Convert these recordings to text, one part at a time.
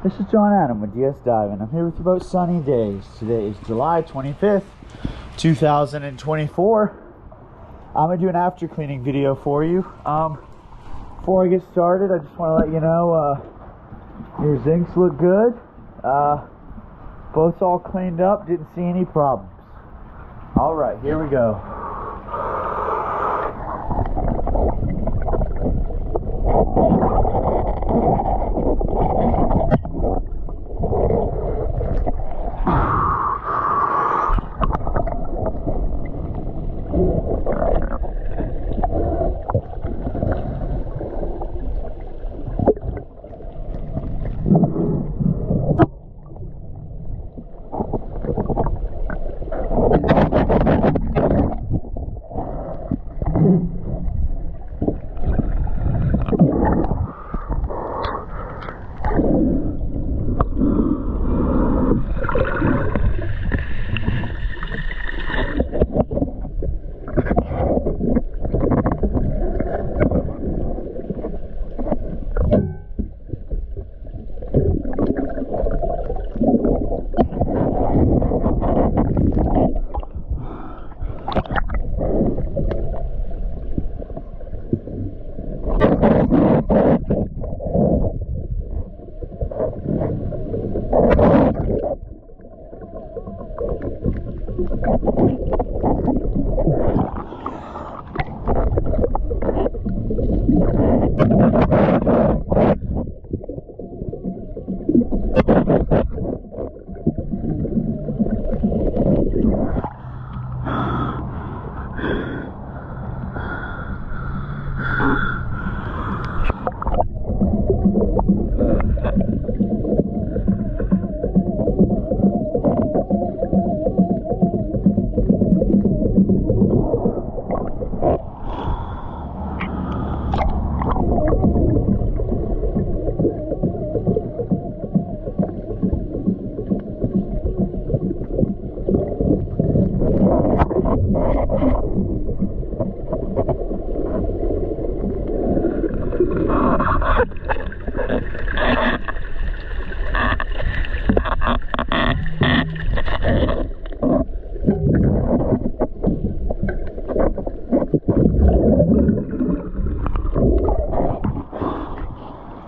This is John Adam with DS Diving. I'm here with your boat Sunny Daze. Today is July 25th, 2024. I'm going to do an after cleaning video for you. Before I get started, I just want to let you know your zincs look good. Boat's all cleaned up, didn't see any problems. Alright, here we go.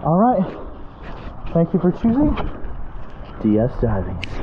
Alright, thank you for choosing DS Diving.